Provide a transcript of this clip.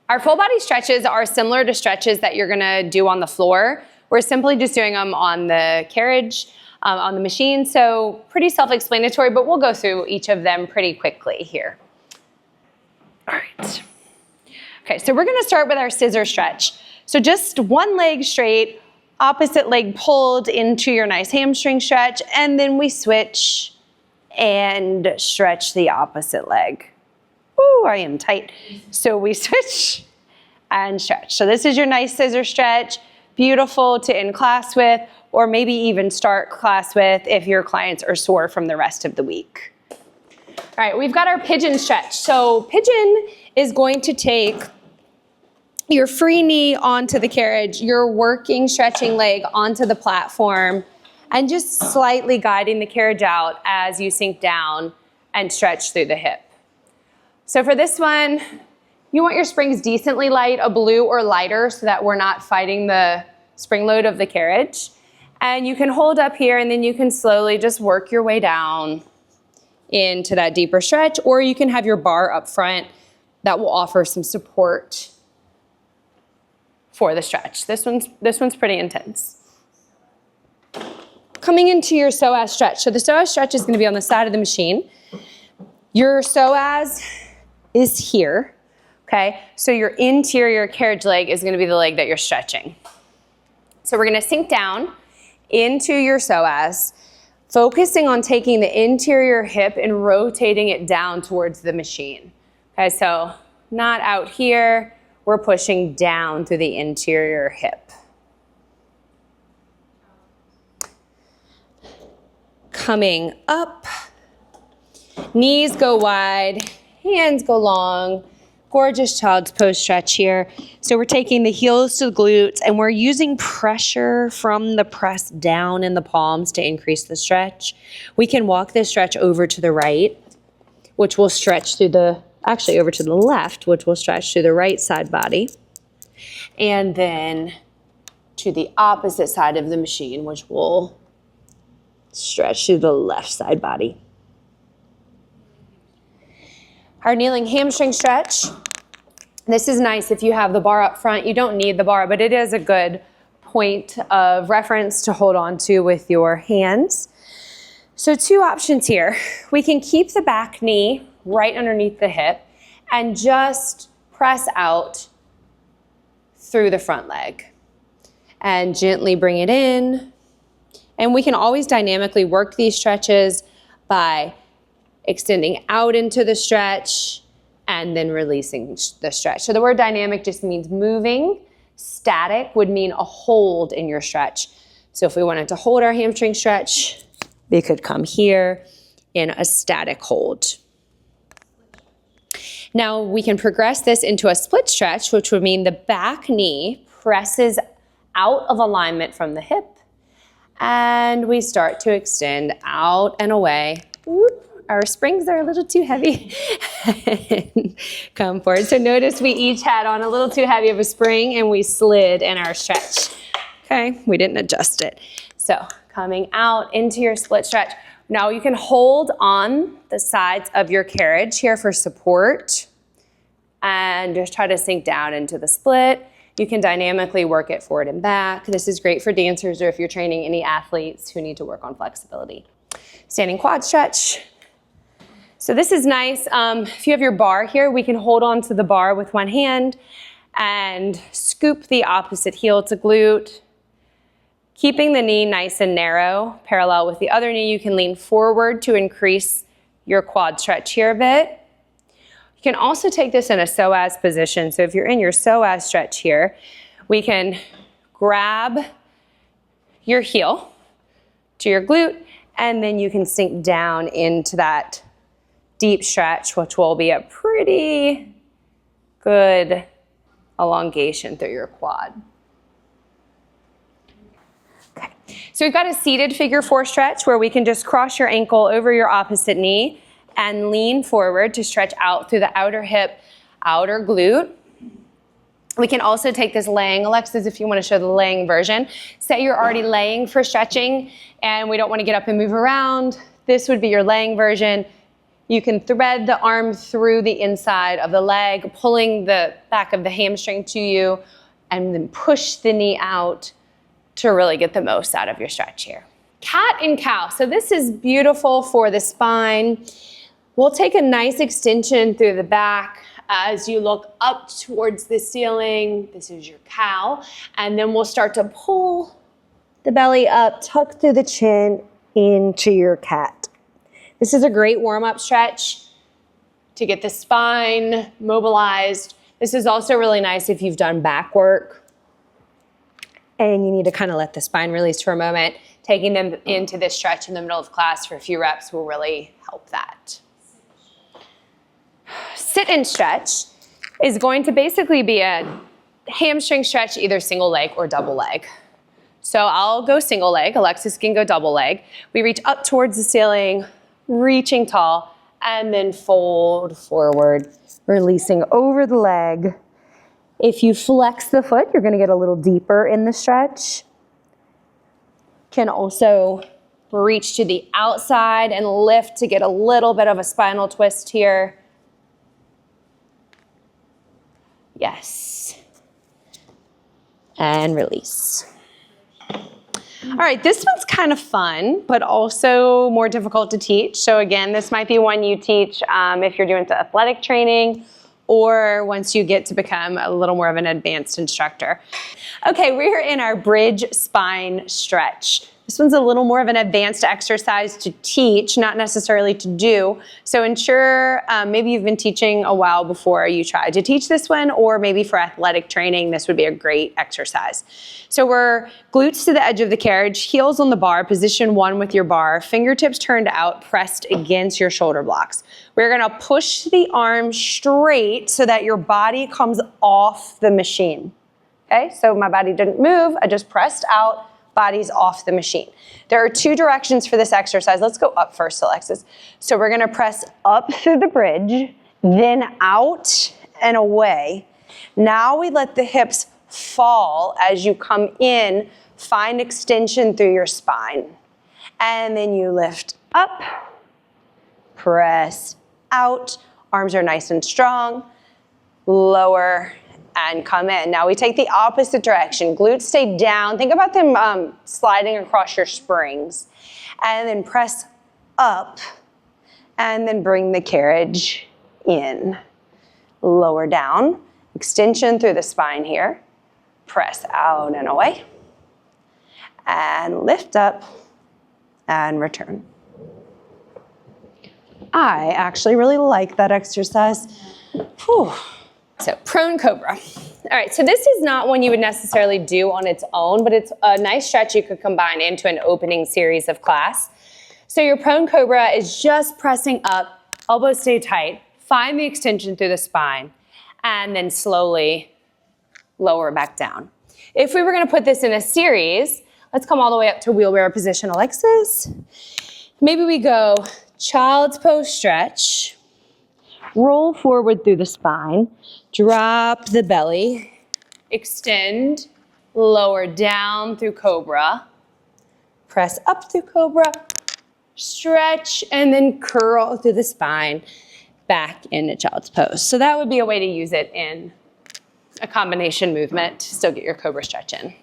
Our full body stretches are similar to stretches that you're gonna do on the floor. We're simply just doing them on the carriage, on the machine, so pretty self-explanatory, but we'll go through each of them pretty quickly here. All right. Okay, so we're gonna start with our scissor stretch. So just one leg straight, opposite leg pulled into your nice hamstring stretch, and then we switch and stretch the opposite leg. Ooh, I am tight. So we switch and stretch. So this is your nice scissor stretch, beautiful to end class with, or maybe even start class with if your clients are sore from the rest of the week. All right, we've got our pigeon stretch. So pigeon is going to take your free knee onto the carriage, your working stretching leg onto the platform, and just slightly guiding the carriage out as you sink down and stretch through the hip. So for this one, you want your springs decently light, a blue or lighter, so that we're not fighting the spring load of the carriage. And you can hold up here and then you can slowly just work your way down into that deeper stretch, or you can have your bar up front that will offer some support for the stretch. This one's pretty intense. Coming into your psoas stretch. So the psoas stretch is gonna be on the side of the machine. Your psoas is here, okay? So your interior carriage leg is gonna be the leg that you're stretching. So we're gonna sink down into your psoas, focusing on taking the interior hip and rotating it down towards the machine. Okay, so not out here, we're pushing down through the interior hip. Coming up, knees go wide, hands go long. Gorgeous child's pose stretch here. So we're taking the heels to the glutes and we're using pressure from the press down in the palms to increase the stretch. We can walk this stretch over to the right, which will stretch through the, actually over to the left, which will stretch through the right side body. And then to the opposite side of the machine, which will stretch through the left side body. Our kneeling hamstring stretch. This is nice if you have the bar up front. You don't need the bar, but it is a good point of reference to hold on to with your hands. So two options here. We can keep the back knee right underneath the hip and just press out through the front leg and gently bring it in. And we can always dynamically work these stretches by extending out into the stretch and then releasing the stretch. So the word dynamic just means moving. Static would mean a hold in your stretch. So if we wanted to hold our hamstring stretch, we could come here in a static hold. Now we can progress this into a split stretch, which would mean the back knee presses out of alignment from the hip and we start to extend out and away. Whoop. Our springs are a little too heavy. Come forward. So notice we each had on a little too heavy of a spring and we slid in our stretch. Okay, we didn't adjust it. So coming out into your split stretch. Now you can hold on the sides of your carriage here for support and just try to sink down into the split. You can dynamically work it forward and back. This is great for dancers or if you're training any athletes who need to work on flexibility. Standing quad stretch. So this is nice. If you have your bar here, we can hold on to the bar with one hand and scoop the opposite heel to glute. Keeping the knee nice and narrow, parallel with the other knee, you can lean forward to increase your quad stretch here a bit. You can also take this in a psoas position. So if you're in your psoas stretch here, we can grab your heel to your glute, and then you can sink down into that deep stretch, which will be a pretty good elongation through your quad. Okay, so we've got a seated figure 4 stretch where we can just cross your ankle over your opposite knee and lean forward to stretch out through the outer hip, outer glute. We can also take this laying. Alexis, if you want to show the laying version. Say you're already laying for stretching and we don't want to get up and move around. This would be your laying version. You can thread the arm through the inside of the leg, pulling the back of the hamstring to you, and then push the knee out to really get the most out of your stretch here. Cat and cow. So this is beautiful for the spine. We'll take a nice extension through the back as you look up towards the ceiling. This is your cow. And then we'll start to pull the belly up, tuck through the chin into your cat. This is a great warm-up stretch to get the spine mobilized. This is also really nice if you've done back work and you need to kind of let the spine release for a moment. Taking them into this stretch in the middle of class for a few reps will really help that. Sit and stretch is going to basically be a hamstring stretch, either single leg or double leg. So I'll go single leg, Alexis can go double leg. We reach up towards the ceiling, reaching tall, and then fold forward, releasing over the leg. If you flex the foot, you're gonna get a little deeper in the stretch. Can also reach to the outside and lift to get a little bit of a spinal twist here. Yes. And release. All right, this one's kind of fun, but also more difficult to teach. So again, this might be one you teach if you're doing athletic training or once you get to become a little more of an advanced instructor. Okay, we're in our bridge spine stretch. This one's a little more of an advanced exercise to teach, not necessarily to do. So ensure maybe you've been teaching a while before you try to teach this one, or maybe for athletic training, this would be a great exercise. So we're glutes to the edge of the carriage, heels on the bar, position 1 with your bar, fingertips turned out, pressed against your shoulder blocks. We're gonna push the arm straight so that your body comes off the machine. Okay, so my body didn't move, I just pressed out, body's off the machine. There are 2 directions for this exercise. Let's go up first, Alexis. So we're gonna press up through the bridge, then out and away. Now we let the hips fall as you come in, find extension through your spine. And then you lift up, press out, arms are nice and strong, lower, and come in. Now we take the opposite direction. Glutes stay down. Think about them sliding across your springs. And then press up and then bring the carriage in. Lower down, extension through the spine here. Press out and away. And lift up and return. I actually really like that exercise. Whew. So prone cobra. All right, so this is not one you would necessarily do on its own, but it's a nice stretch you could combine into an opening series of class. So your prone cobra is just pressing up, elbows stay tight, find the extension through the spine, and then slowly lower back down. If we were gonna put this in a series, let's come all the way up to wheelbarrow position, Alexis. Maybe we go child's pose stretch, roll forward through the spine, drop the belly, extend, lower down through cobra, press up through cobra, stretch, and then curl through the spine, back into child's pose. So that would be a way to use it in a combination movement to still get your cobra stretch in.